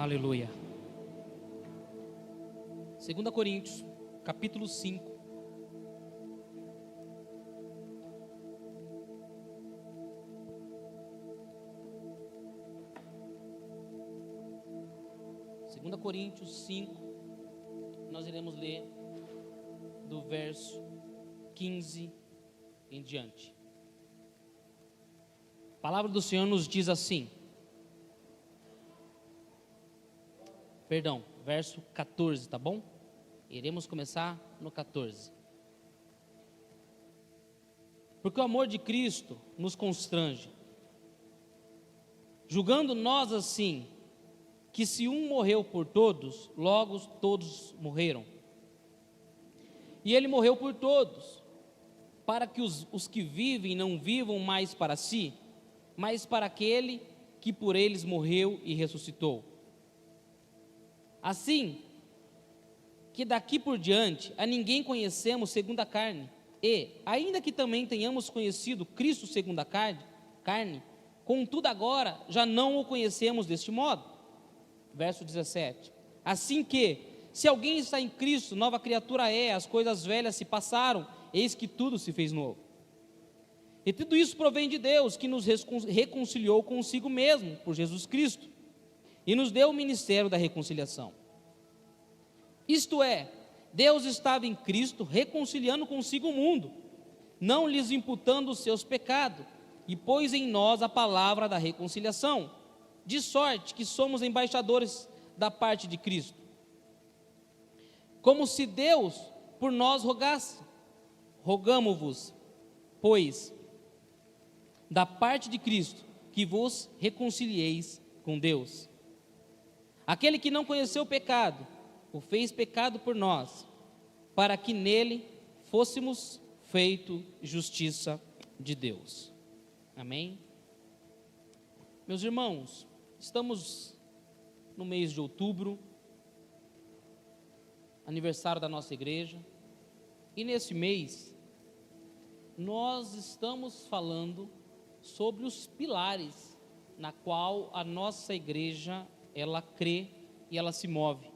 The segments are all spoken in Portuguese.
Aleluia. 2 Coríntios, capítulo 5. Segunda Coríntios 5, nós iremos ler do verso 15 em diante. A palavra do Senhor nos diz assim, verso 14, tá bom? Iremos começar no 14. Porque o amor de Cristo nos constrange, julgando nós assim, que se um morreu por todos, logo todos morreram. E ele morreu por todos, para que os que vivem não vivam mais para si, mas para aquele que por eles morreu e ressuscitou. Assim, que daqui por diante a ninguém conhecemos segundo a carne, e, ainda que também tenhamos conhecido Cristo segundo a carne, contudo agora já não o conhecemos deste modo. Verso 17, assim que, se alguém está em Cristo, nova criatura é, as coisas velhas se passaram, eis que tudo se fez novo. E tudo isso provém de Deus, que nos reconciliou consigo mesmo, por Jesus Cristo, e nos deu o ministério da reconciliação. Isto é, Deus estava em Cristo reconciliando consigo o mundo, não lhes imputando os seus pecados, e pôs em nós a palavra da reconciliação, de sorte que somos embaixadores da parte de Cristo. Como se Deus por nós rogasse, rogamo-vos, pois, da parte de Cristo, que vos reconcilieis com Deus. Aquele que não conheceu o pecado, o fez pecado por nós, para que nele fôssemos feito justiça de Deus. Amém? Meus irmãos, estamos no mês de outubro, aniversário da nossa igreja, e nesse mês, nós estamos falando sobre os pilares na qual a nossa igreja, ela crê e ela se move.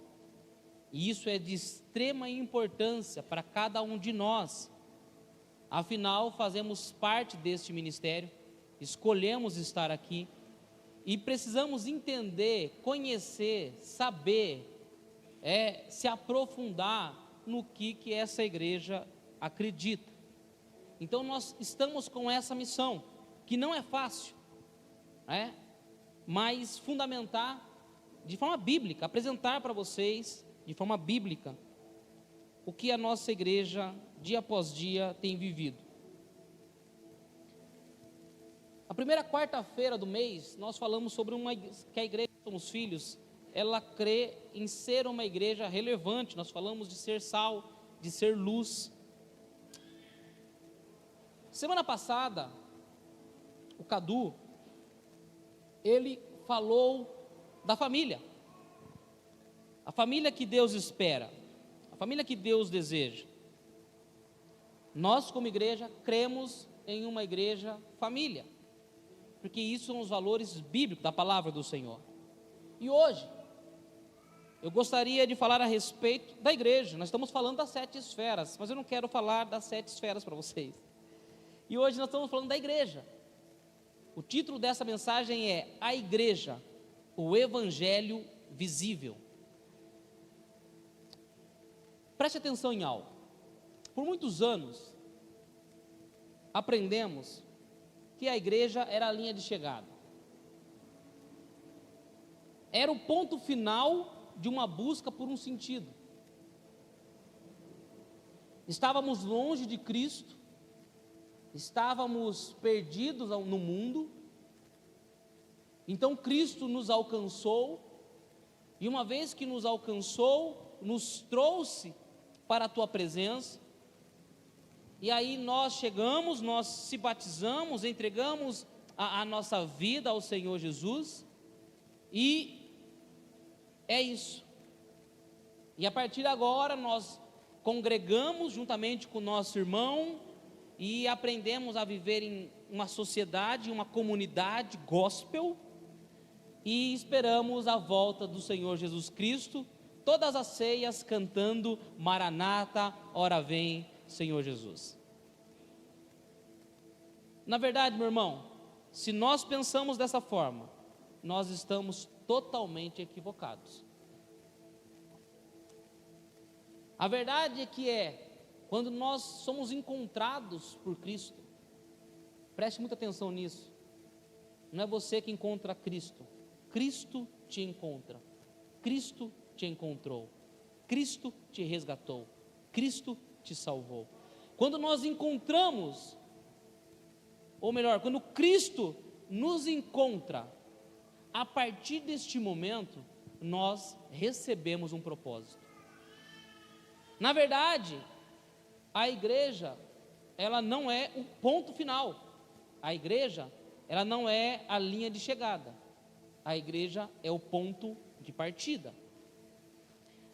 E isso é de extrema importância para cada um de nós. Afinal, fazemos parte deste ministério, escolhemos estar aqui, e precisamos entender, conhecer, saber, se aprofundar no que essa igreja acredita. Então nós estamos com essa missão, que não é fácil, mas fundamentar de forma bíblica, apresentar para vocês de forma bíblica o que a nossa igreja dia após dia tem vivido. A primeira quarta-feira do mês, nós falamos sobre que a igreja Somos Filhos, ela crê em ser uma igreja relevante. Nós falamos de ser sal, de ser luz. Semana passada, o Cadu, ele falou da família. A família que Deus espera, a família que Deus deseja. Nós, como igreja, cremos em uma igreja família, porque isso são os valores bíblicos da palavra do Senhor. E hoje, eu gostaria de falar a respeito da igreja. Nós estamos falando das 7 esferas, mas eu não quero falar das 7 esferas para vocês. E hoje nós estamos falando da igreja. O título dessa mensagem é A Igreja, o Evangelho Visível. Preste atenção em algo. Por muitos anos, aprendemos que a igreja era a linha de chegada. Era o ponto final de uma busca por um sentido. Estávamos longe de Cristo, estávamos perdidos no mundo, então Cristo nos alcançou, e uma vez que nos alcançou, nos trouxe para a tua presença, e aí nós chegamos, nós se batizamos, entregamos a nossa vida ao Senhor Jesus, e é isso. E a partir de agora nós congregamos juntamente com o nosso irmão e aprendemos a viver em uma sociedade, uma comunidade gospel, e esperamos a volta do Senhor Jesus Cristo, todas as ceias cantando Maranata, ora vem, Senhor Jesus. Na verdade, meu irmão, se nós pensamos dessa forma, nós estamos totalmente equivocados. A verdade quando nós somos encontrados por Cristo, preste muita atenção nisso, não é você que encontra Cristo, Cristo te encontra, Cristo te encontrou, Cristo te resgatou, Cristo te salvou. Quando nós encontramos, ou melhor, quando Cristo nos encontra, a partir deste momento, nós recebemos um propósito. Na verdade, a igreja, ela não é o ponto final. A igreja, ela não é a linha de chegada. A igreja é o ponto de partida.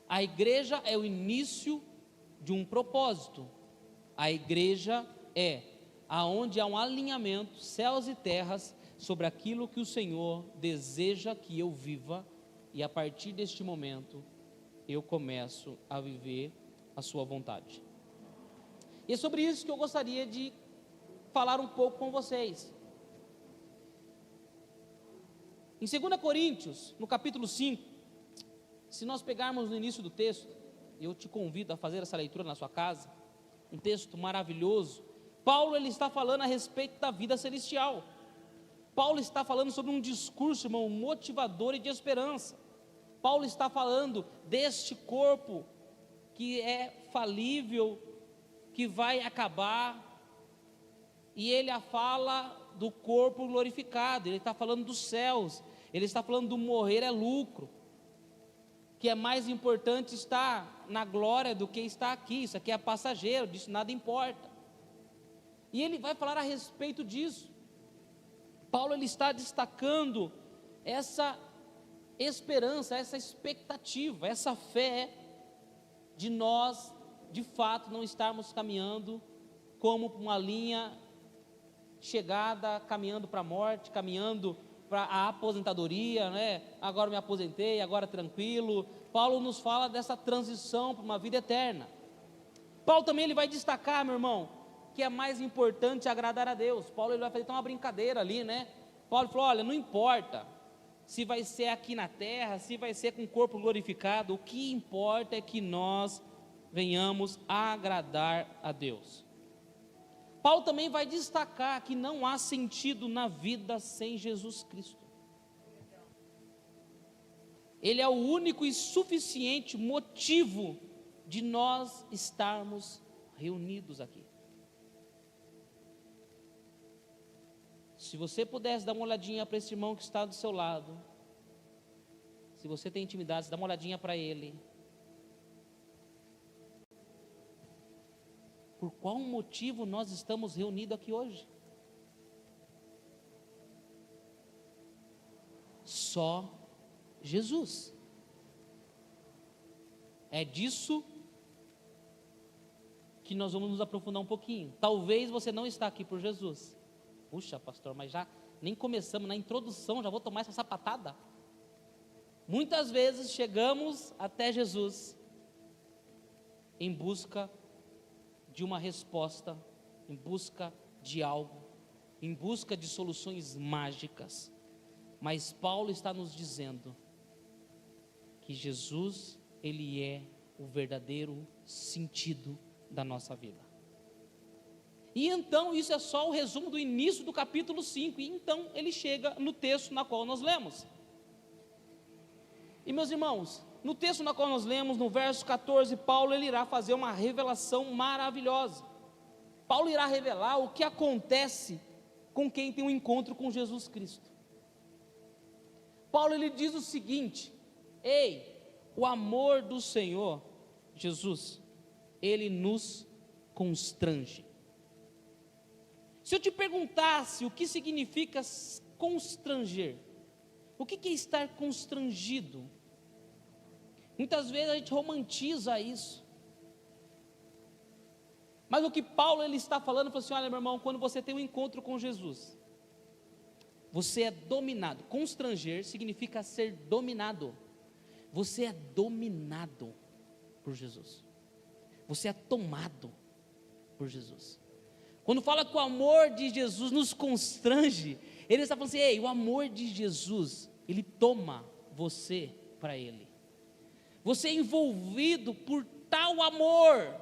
A igreja é o início de um propósito. A igreja é aonde há um alinhamento, céus e terras, sobre aquilo que o Senhor deseja que eu viva, e a partir deste momento, eu começo a viver a sua vontade. E é sobre isso que eu gostaria de falar um pouco com vocês. Em 2 Coríntios, no capítulo 5, se nós pegarmos no início do texto, eu te convido a fazer essa leitura na sua casa, um texto maravilhoso. Paulo, ele está falando a respeito da vida celestial. Paulo está falando sobre um discurso, irmão, motivador e de esperança. Paulo está falando deste corpo que é falível, que vai acabar, e ele fala do corpo glorificado, ele está falando dos céus, ele está falando do morrer é lucro, que é mais importante estar na glória do que estar aqui, isso aqui é passageiro, disso nada importa. E ele vai falar a respeito disso. Paulo, ele está destacando essa esperança, essa expectativa, essa fé de nós, de fato, não estarmos caminhando como uma linha chegada, caminhando para a morte, caminhando para a aposentadoria, né? Agora me aposentei, agora tranquilo. Paulo nos fala dessa transição para uma vida eterna. Paulo também, ele vai destacar, meu irmão, que é mais importante agradar a Deus. Paulo, ele vai fazer uma brincadeira ali, né? Paulo falou, olha, não importa se vai ser aqui na terra, se vai ser com o corpo glorificado, o que importa é que nós venhamos a agradar a Deus. Paulo também vai destacar que não há sentido na vida sem Jesus Cristo. Ele é o único e suficiente motivo de nós estarmos reunidos aqui. Se você pudesse dar uma olhadinha para esse irmão que está do seu lado, se você tem intimidade, dá uma olhadinha para ele. Por qual motivo nós estamos reunidos aqui hoje? Só Jesus. É disso que nós vamos nos aprofundar um pouquinho. Talvez você não está aqui por Jesus. Puxa, pastor, mas já nem começamos na introdução, já vou tomar essa sapatada. Muitas vezes chegamos até Jesus em busca de uma resposta, em busca de algo, em busca de soluções mágicas. Mas Paulo está nos dizendo que Jesus, ele é o verdadeiro sentido da nossa vida. E então, isso é só o resumo do início do capítulo 5, e então ele chega no texto na qual nós lemos. E meus irmãos, no texto na qual nós lemos, no verso 14, Paulo, ele irá fazer uma revelação maravilhosa. Paulo irá revelar o que acontece com quem tem um encontro com Jesus Cristo. Paulo, ele diz o seguinte: ei, o amor do Senhor Jesus, ele nos constrange. Se eu te perguntasse o que significa constranger, o que é estar constrangido? Muitas vezes a gente romantiza isso. Mas o que Paulo, ele está falando, ele falou assim: olha, meu irmão, quando você tem um encontro com Jesus, Você é dominado. Constranger significa ser dominado. Você é dominado por Jesus. Você é tomado por Jesus. Quando fala que o amor de Jesus nos constrange, ele está falando assim: ei, o amor de Jesus, ele toma você para ele. Você é envolvido por tal amor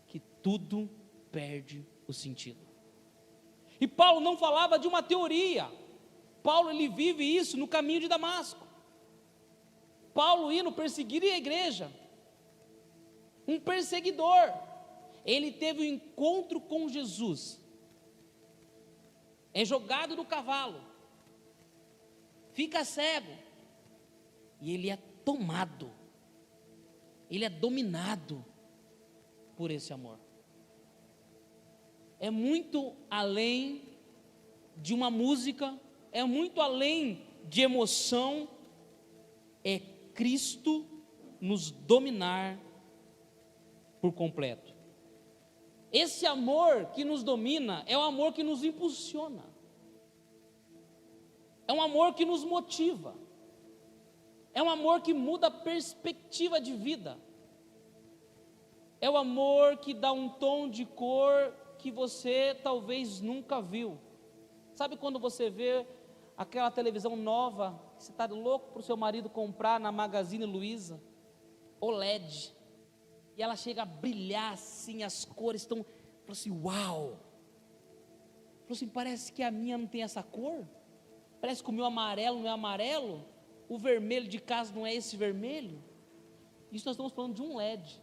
que tudo perde o sentido. E Paulo não falava de uma teoria. Paulo, ele vive isso no caminho de Damasco. Paulo indo perseguir a igreja, um perseguidor, ele teve um encontro com Jesus, é jogado do cavalo, fica cego, e ele é tomado, ele é dominado por esse amor. É muito além de uma música, é muito além de emoção, é Cristo nos dominar por completo. Esse amor que nos domina é o amor que nos impulsiona, é um amor que nos motiva, é um amor que muda a perspectiva de vida, é o amor que dá um tom de cor que você talvez nunca viu. Sabe quando você vê aquela televisão nova, você está louco para o seu marido comprar na Magazine Luiza, OLED, e ela chega a brilhar assim, as cores estão, falou assim, uau, falou assim, parece que a minha não tem essa cor, parece que o meu amarelo não é amarelo, o vermelho de casa não é esse vermelho. Isso nós estamos falando de um LED.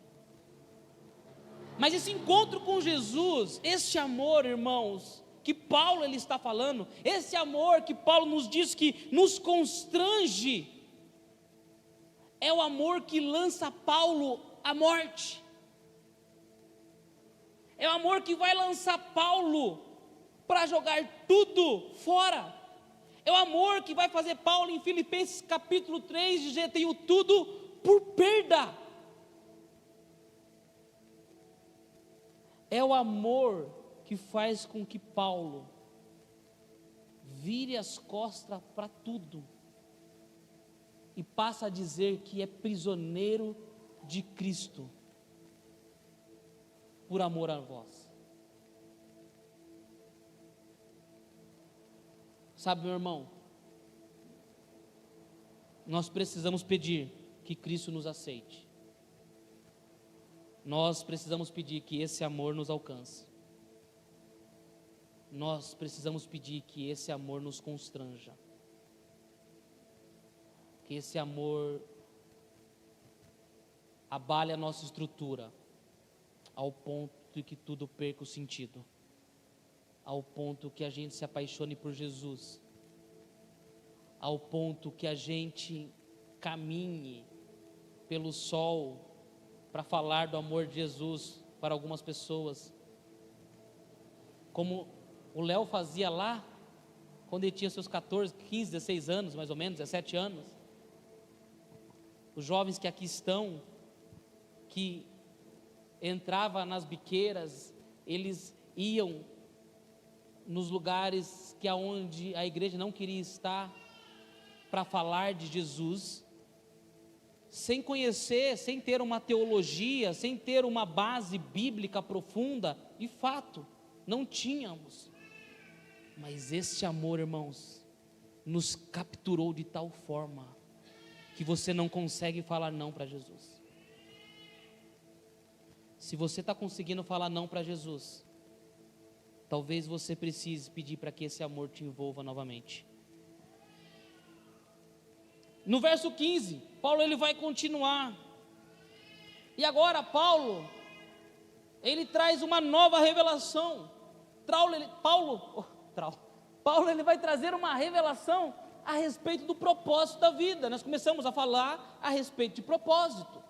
Mas esse encontro com Jesus, esse amor, irmãos, que Paulo ele está falando, esse amor que Paulo nos diz que nos constrange, é o amor que lança Paulo à morte, é o amor que vai lançar Paulo para jogar tudo fora, é o amor que vai fazer Paulo em Filipenses capítulo 3 dizer: tenho tudo por perda. É o amor que faz com que Paulo vire as costas para tudo e passa a dizer que é prisioneiro de Cristo por amor a vós. Sabe, meu irmão, nós precisamos pedir que Cristo nos aceite. Nós precisamos pedir que esse amor nos alcance. Nós precisamos pedir que esse amor nos constranja. Que esse amor abale a nossa estrutura, ao ponto de que tudo perca o sentido. Ao ponto que a gente se apaixone por Jesus. Ao ponto que a gente caminhe pelo sol para falar do amor de Jesus para algumas pessoas, como o Léo fazia lá, quando ele tinha seus 14, 15, 16 anos, mais ou menos, 17 anos, os jovens que aqui estão, que entravam nas biqueiras, eles iam nos lugares que aonde a igreja não queria estar, para falar de Jesus, sem conhecer, sem ter uma teologia, sem ter uma base bíblica profunda, de fato, não tínhamos, mas este amor, irmãos, nos capturou de tal forma, que você não consegue falar não para Jesus. Se você está conseguindo falar não para Jesus, talvez você precise pedir para que esse amor te envolva novamente. No verso 15, Paulo ele vai continuar, e agora Paulo, ele traz uma nova revelação. Paulo ele vai trazer uma revelação a respeito do propósito da vida. Nós começamos a falar a respeito de propósito,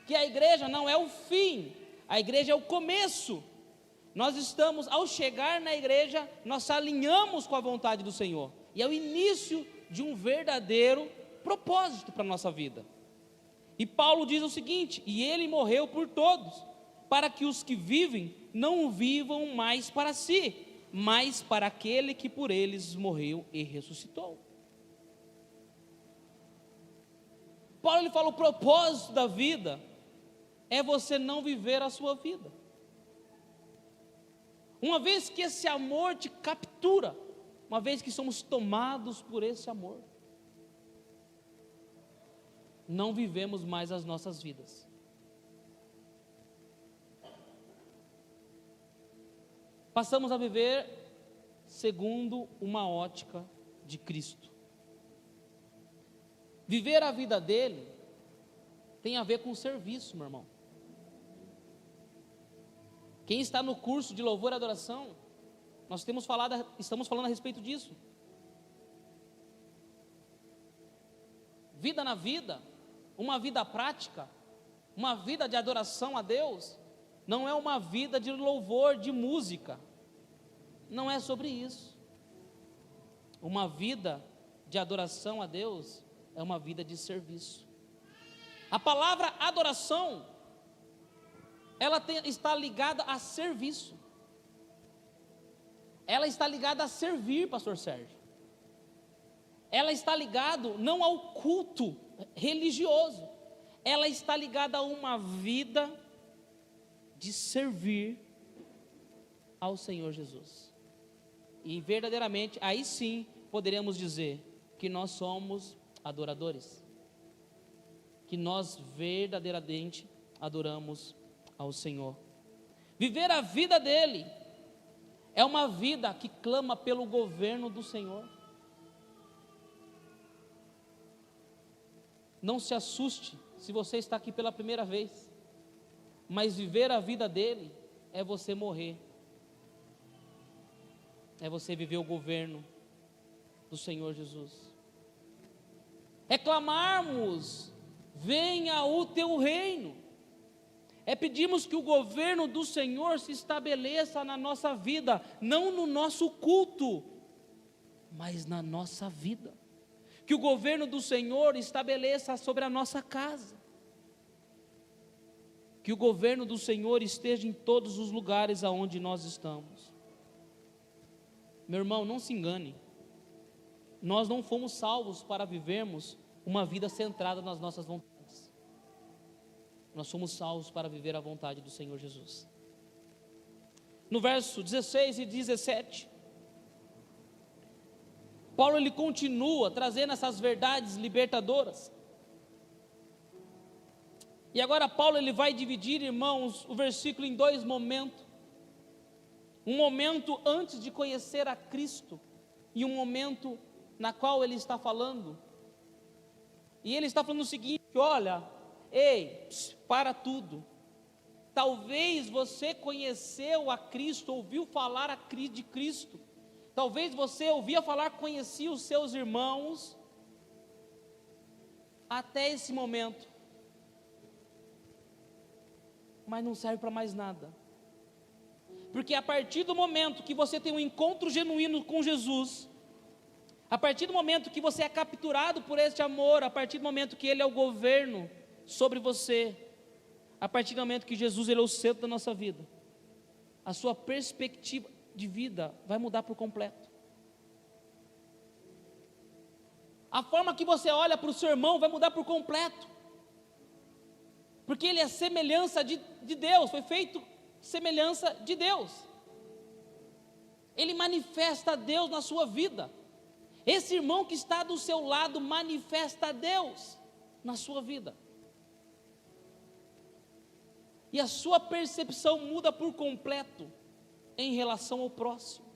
que a igreja não é o fim, a igreja é o começo. Nós estamos, ao chegar na igreja, nós alinhamos com a vontade do Senhor, e é o início de um verdadeiro propósito para a nossa vida. E Paulo diz o seguinte: e ele morreu por todos, para que os que vivem não vivam mais para si, mas para aquele que por eles morreu e ressuscitou. Paulo ele fala: o propósito da vida é você não viver a sua vida. Uma vez que esse amor te captura, uma vez que somos tomados por esse amor, não vivemos mais as nossas vidas. Passamos a viver segundo uma ótica de Cristo. Viver a vida dele tem a ver com serviço, meu irmão. Quem está no curso de louvor e adoração, nós estamos falando a respeito disso. Vida na vida, uma vida prática, uma vida de adoração a Deus, não é uma vida de louvor, de música. Não é sobre isso. Uma vida de adoração a Deus é uma vida de serviço. A palavra adoração, está ligada a serviço. Ela está ligada a servir, pastor Sérgio. Ela está ligada não ao culto religioso. Ela está ligada a uma vida de servir ao Senhor Jesus. E verdadeiramente, aí sim, poderemos dizer que nós somos adoradores. Que nós verdadeiramente adoramos ao Senhor. Viver a vida dele é uma vida que clama pelo governo do Senhor. Não se assuste se você está aqui pela primeira vez, mas viver a vida dele é você morrer, é você viver o governo do Senhor Jesus. É clamarmos: venha o teu reino. É pedirmos que o governo do Senhor se estabeleça na nossa vida, não no nosso culto, mas na nossa vida. Que o governo do Senhor estabeleça sobre a nossa casa. Que o governo do Senhor esteja em todos os lugares aonde nós estamos. Meu irmão, não se engane. Nós não fomos salvos para vivermos uma vida centrada nas nossas vontades. Nós somos salvos para viver a vontade do Senhor Jesus. No verso 16 e 17, Paulo ele continua trazendo essas verdades libertadoras. E agora Paulo ele vai dividir, irmãos, o versículo em dois momentos. Um momento antes de conhecer a Cristo e um momento na qual ele está falando. E ele está falando o seguinte: olha, ei, para tudo. Talvez você conheceu a Cristo, ouviu falar de Cristo. Talvez você ouvia falar, conhecia os seus irmãos até esse momento, mas não serve para mais nada. Porque a partir do momento que você tem um encontro genuíno com Jesus, a partir do momento que você é capturado por este amor, a partir do momento que Ele é o governo sobre você, a partir do momento que Jesus ele é o centro da nossa vida, a sua perspectiva de vida vai mudar por completo. A forma que você olha para o seu irmão vai mudar por completo, porque ele é semelhança de Deus, foi feito semelhança de Deus. Ele manifesta Deus na sua vida. Esse irmão que está do seu lado manifesta Deus na sua vida. E a sua percepção muda por completo em relação ao próximo.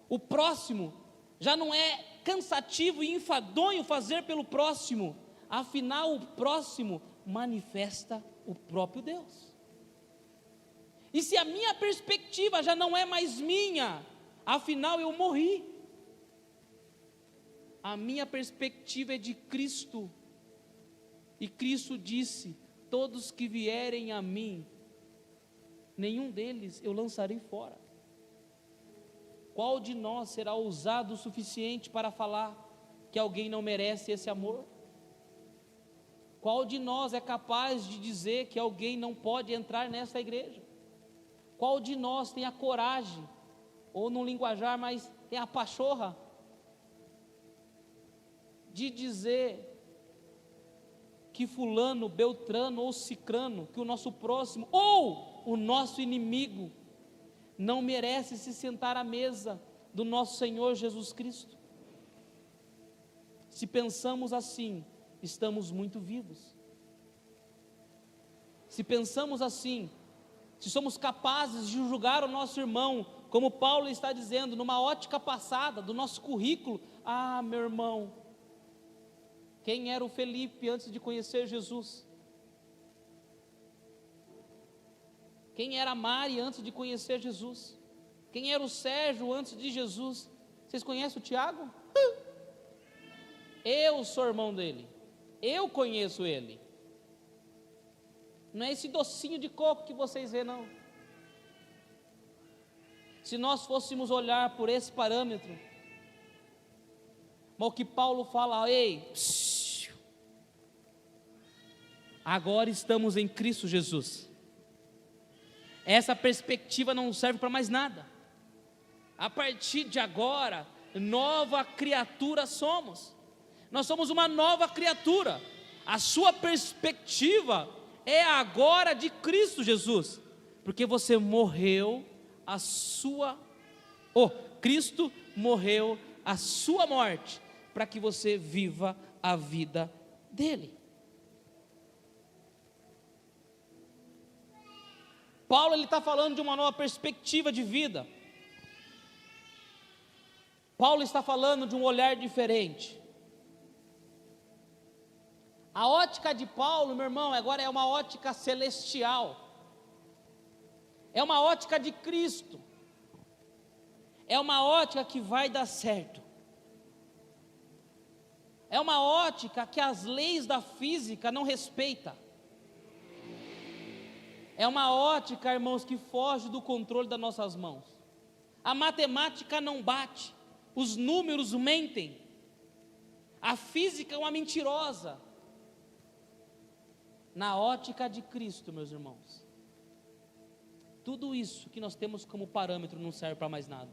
O próximo já não é cansativo e enfadonho fazer pelo próximo, afinal o próximo manifesta o próprio Deus. E se a minha perspectiva já não é mais minha, afinal eu morri, a minha perspectiva é de Cristo, e Cristo disse: todos que vierem a mim, nenhum deles eu lançarei fora. Qual de nós será ousado o suficiente para falar que alguém não merece esse amor? Qual de nós é capaz de dizer que alguém não pode entrar nessa igreja? Qual de nós tem a coragem ou num linguajar mais, tem a pachorra, de dizer que fulano, beltrano ou cicrano, que o nosso próximo ou o nosso inimigo não merece se sentar à mesa do nosso Senhor Jesus Cristo. Se pensamos assim, estamos muito vivos. Se pensamos assim, se somos capazes de julgar o nosso irmão, como Paulo está dizendo, numa ótica passada do nosso currículo, meu irmão, quem era o Felipe antes de conhecer Jesus? Quem era a Mari antes de conhecer Jesus? Quem era o Sérgio antes de Jesus? Vocês conhecem o Tiago? Eu sou irmão dele, eu conheço ele. Não é esse docinho de coco que vocês vê, não. Se nós fôssemos olhar por esse parâmetro, mas o que Paulo fala, ei, agora estamos em Cristo Jesus. Essa perspectiva não serve para mais nada. A partir de agora, nova criatura somos. Nós somos uma nova criatura. A sua perspectiva é agora de Cristo Jesus, porque você morreu Cristo morreu a sua morte, para que você viva a vida dele. Paulo está falando de uma nova perspectiva de vida. Paulo está falando de um olhar diferente. A ótica de Paulo, meu irmão, agora é uma ótica celestial. É uma ótica de Cristo. É uma ótica que vai dar certo. É uma ótica que as leis da física não respeita. É uma ótica, irmãos, que foge do controle das nossas mãos. A matemática não bate, os números mentem. A física é uma mentirosa. Na ótica de Cristo, meus irmãos, tudo isso que nós temos como parâmetro não serve para mais nada.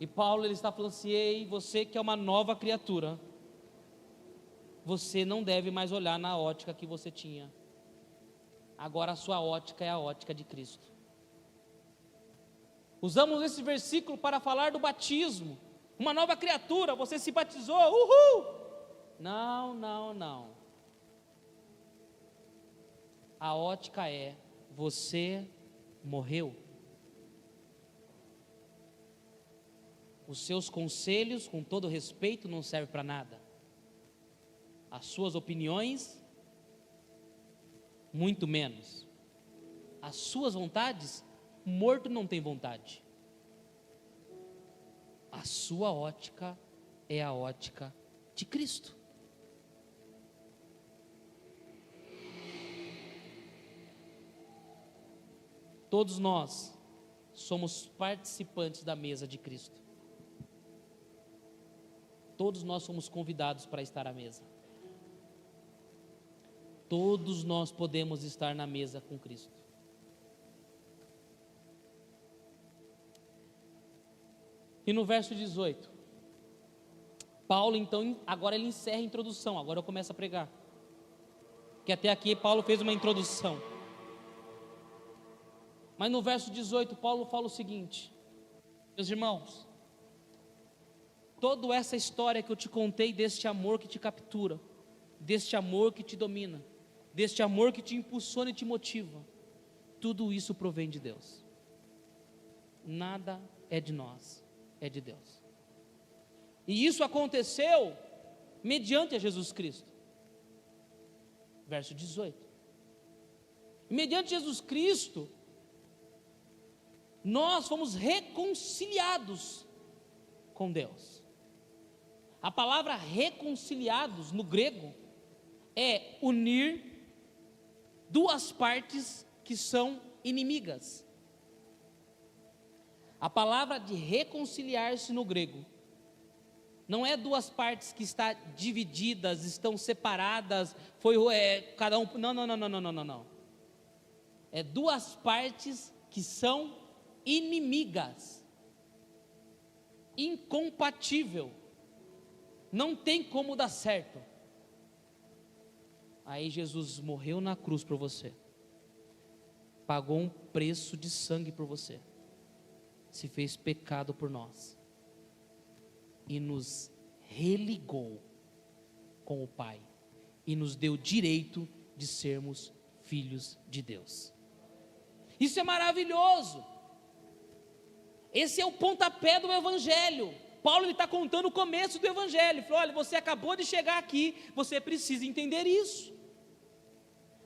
E Paulo ele está falando assim: ei, você que é uma nova criatura, você não deve mais olhar na ótica que você tinha. Agora a sua ótica é a ótica de Cristo. Usamos esse versículo para falar do batismo. Uma nova criatura, você se batizou, uhul! Não. A ótica é: você morreu. Os seus conselhos, com todo respeito, não servem para nada. As suas opiniões, muito menos. As suas vontades, morto não tem vontade. A sua ótica é a ótica de Cristo. Todos nós somos participantes da mesa de Cristo. Todos nós somos convidados para estar à mesa. Todos nós podemos estar na mesa com Cristo. E no verso 18, Paulo então, agora ele encerra a introdução, agora eu começo a pregar. Que até aqui Paulo fez uma introdução. Mas no verso 18, Paulo fala o seguinte: meus irmãos, toda essa história que eu te contei deste amor que te captura, deste amor que te domina, deste amor que te impulsiona e te motiva, tudo isso provém de Deus. Nada é de nós, é de Deus. E isso aconteceu mediante a Jesus Cristo. Verso 18. Mediante Jesus Cristo, nós fomos reconciliados com Deus. A palavra reconciliados no grego é unir duas partes que são inimigas. A palavra de reconciliar-se no grego não é duas partes que estão divididas, estão separadas, cada um. Não. É duas partes que são inimigas, incompatível, não tem como dar certo. Aí Jesus morreu na cruz por você, pagou um preço de sangue por você, se fez pecado por nós e nos religou com o Pai e nos deu direito de sermos filhos de Deus. Isso é maravilhoso. Esse é o pontapé do Evangelho. Paulo está contando o começo do Evangelho. Ele falou: olha, você acabou de chegar aqui, você precisa entender isso.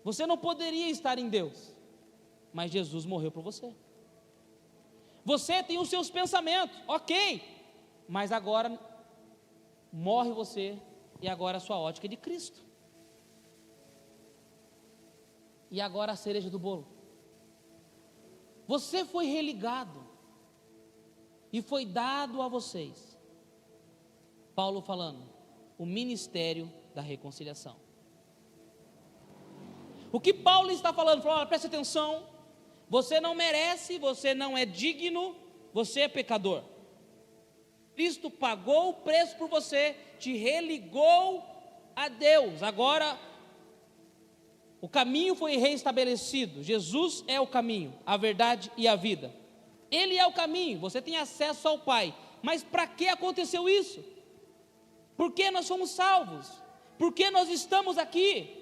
Você não poderia estar em Deus, mas Jesus morreu por você. Você tem os seus pensamentos, ok, mas agora morre você, e agora a sua ótica é de Cristo. E agora a cereja do bolo: você foi religado, e foi dado a vocês, Paulo falando, o ministério da reconciliação. O que Paulo está falando? Falou: olha, preste atenção, você não merece, você não é digno, você é pecador. Cristo pagou o preço por você, te religou a Deus. Agora o caminho foi reestabelecido. Jesus é o caminho, a verdade e a vida. Ele é o caminho, você tem acesso ao Pai. Mas para que aconteceu isso? Por que nós fomos salvos? Por que nós estamos aqui?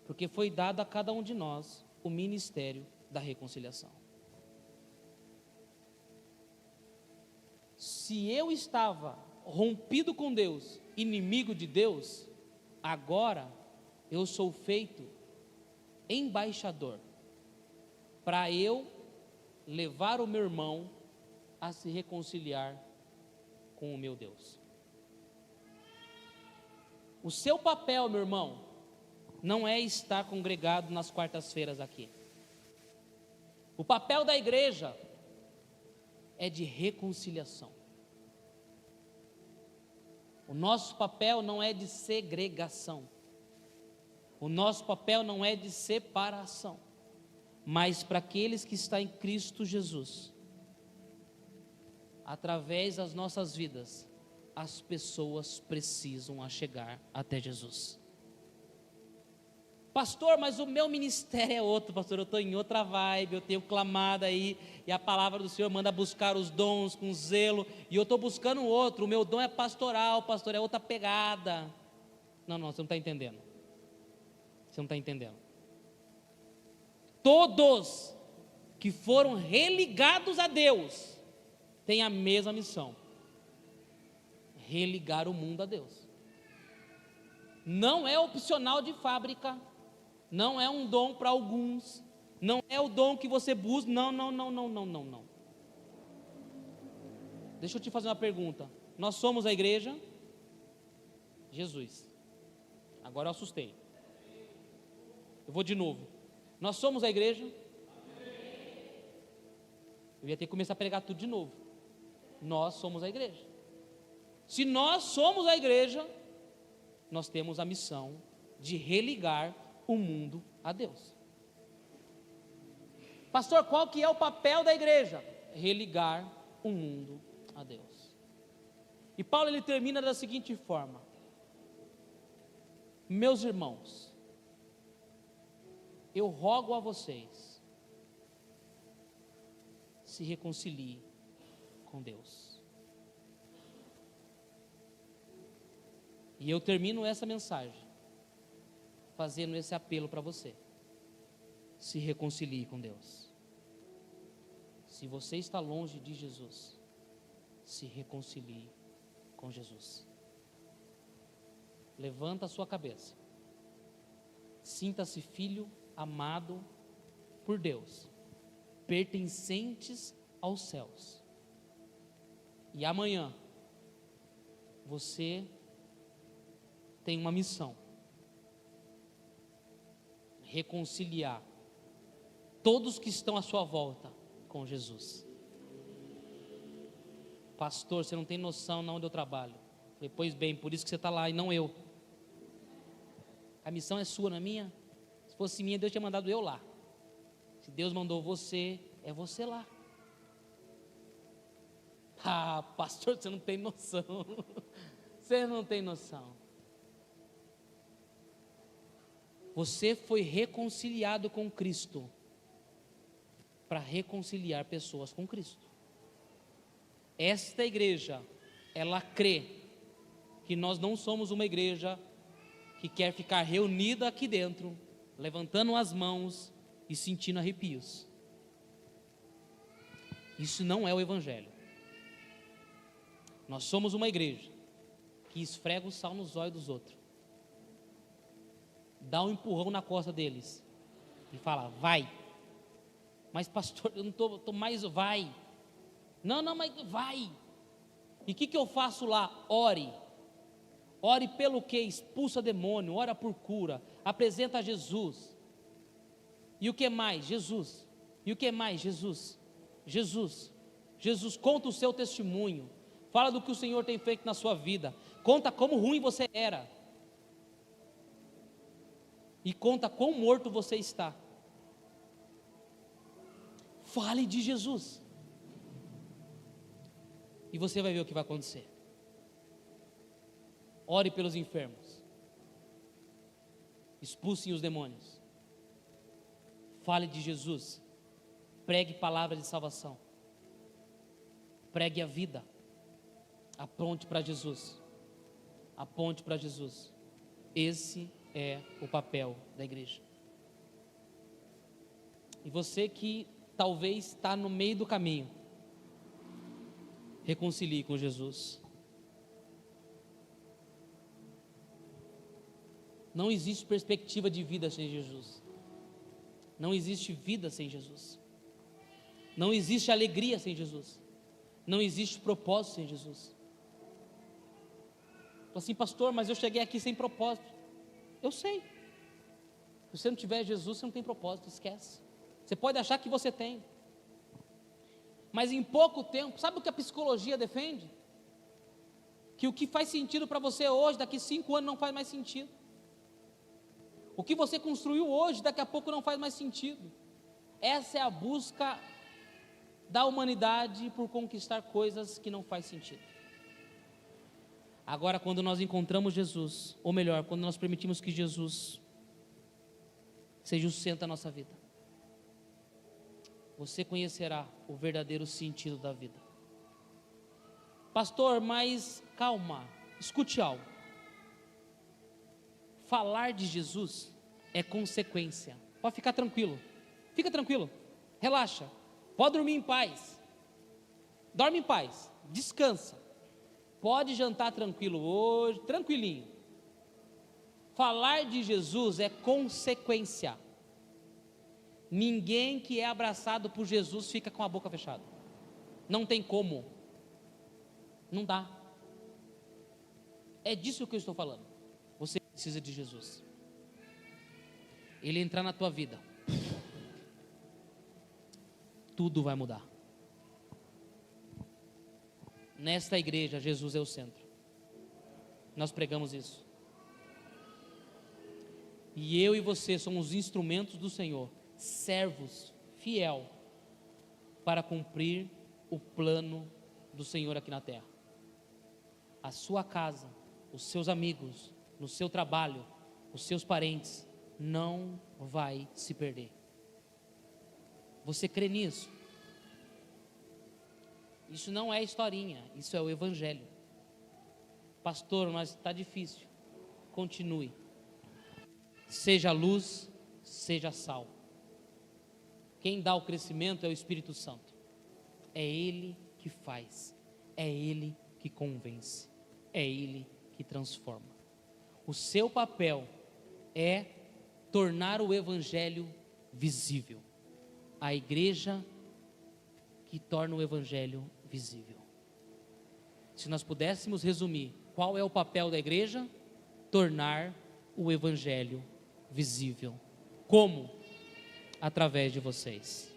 Porque foi dado a cada um de nós o ministério da reconciliação. Se eu estava rompido com Deus, inimigo de Deus, agora eu sou feito embaixador, para eu levar o meu irmão a se reconciliar com o meu Deus. O seu papel, meu irmão, não é estar congregado nas quartas-feiras aqui. O papel da igreja é de reconciliação. O nosso papel não é de segregação. O nosso papel não é de separação. Mas para aqueles que estão em Cristo Jesus, através das nossas vidas, as pessoas precisam chegar até Jesus. Pastor, mas o meu ministério é outro, pastor, eu estou em outra vibe, eu tenho clamado aí, e a palavra do Senhor manda buscar os dons com zelo, e eu estou buscando outro, o meu dom é pastoral, pastor, é outra pegada. Não, você não está entendendo. Você não está entendendo. Todos que foram religados a Deus têm a mesma missão: religar o mundo a Deus. Não é opcional de fábrica, não é um dom para alguns, não é o dom que você busca, não. Deixa eu te fazer uma pergunta. Nós somos a igreja? Jesus. Agora eu assustei. Eu vou de novo. Nós somos a igreja? Eu ia ter que começar a pregar tudo de novo. Nós somos a igreja. Se nós somos a igreja, nós temos a missão de religar o mundo a Deus. Pastor, qual que é o papel da igreja? Religar o mundo a Deus. E Paulo ele termina da seguinte forma: meus irmãos, eu rogo a vocês, se reconciliem com Deus. E eu termino essa mensagem fazendo esse apelo para você: se reconcilie com Deus. Se você está longe de Jesus, se reconcilie com Jesus. Levanta a sua cabeça, sinta-se filho amado por Deus, pertencentes aos céus. E amanhã você tem uma missão: reconciliar todos que estão à sua volta com Jesus. Pastor, você não tem noção de onde eu trabalho. Falei: pois bem, por isso que você está lá e não eu. A missão é sua, não é minha? Se fosse minha, Deus tinha mandado eu lá. Se Deus mandou você, é você lá. Ah, pastor, você não tem noção. Você não tem noção. Você foi reconciliado com Cristo para reconciliar pessoas com Cristo. Esta igreja, ela crê que nós não somos uma igreja que quer ficar reunida aqui dentro, levantando as mãos e sentindo arrepios. Isso não é o Evangelho. Nós somos uma igreja que esfrega o sal nos olhos dos outros, dá um empurrão na costa deles e fala, vai. Mas pastor, eu não estou mais, vai. Não, mas vai. E o que eu faço lá? Ore. Ore pelo que? Expulsa demônio, ora por cura, apresenta a Jesus. E o que mais? Jesus. E o que mais? Jesus. Jesus. Jesus, conta o seu testemunho. Fala do que o Senhor tem feito na sua vida. Conta como ruim você era. E conta quão morto você está. Fale de Jesus. E você vai ver o que vai acontecer. Ore pelos enfermos. Expulsem os demônios. Fale de Jesus. Pregue palavras de salvação. Pregue a vida. Aponte para Jesus. Aponte para Jesus. Esse é o papel da igreja. E você que talvez está no meio do caminho, reconcilie com Jesus. Não existe perspectiva de vida sem Jesus. Não existe vida sem Jesus. Não existe alegria sem Jesus. Não existe propósito sem Jesus. Assim, pastor, mas eu cheguei aqui sem propósito. Eu sei. Se você não tiver Jesus, você não tem propósito, esquece. Você pode achar que você tem. Mas em pouco tempo, sabe o que a psicologia defende? Que o que faz sentido para você hoje, daqui 5 anos não faz mais sentido. O que você construiu hoje, daqui a pouco não faz mais sentido. Essa é a busca da humanidade por conquistar coisas que não faz sentido. Agora, quando nós encontramos Jesus, ou melhor, quando nós permitimos que Jesus seja o centro da nossa vida, você conhecerá o verdadeiro sentido da vida. Pastor, mas calma, escute algo. Falar de Jesus é consequência. Pode ficar tranquilo. Fica tranquilo. Relaxa. Pode dormir em paz. Dorme em paz. Descansa. Pode jantar tranquilo hoje, tranquilinho. Falar de Jesus é consequência. Ninguém que é abraçado por Jesus fica com a boca fechada. Não tem como. Não dá. É disso que eu estou falando. Você precisa de Jesus. Ele entrar na tua vida, tudo vai mudar. Nesta igreja, Jesus é o centro. Nós pregamos isso. E eu e você somos instrumentos do Senhor, servos fiel para cumprir o plano do Senhor aqui na terra. A sua casa, os seus amigos, no seu trabalho, os seus parentes, não vai se perder. Você crê nisso? Isso não é historinha, isso é o Evangelho. Pastor, mas está difícil. Continue. Seja luz, seja sal. Quem dá o crescimento é o Espírito Santo. É Ele que faz, é Ele que convence, é Ele que transforma. O seu papel é tornar o Evangelho visível. A igreja que torna o Evangelho visível. Se nós pudéssemos resumir, qual é o papel da igreja? Tornar o Evangelho visível. Como? Através de vocês.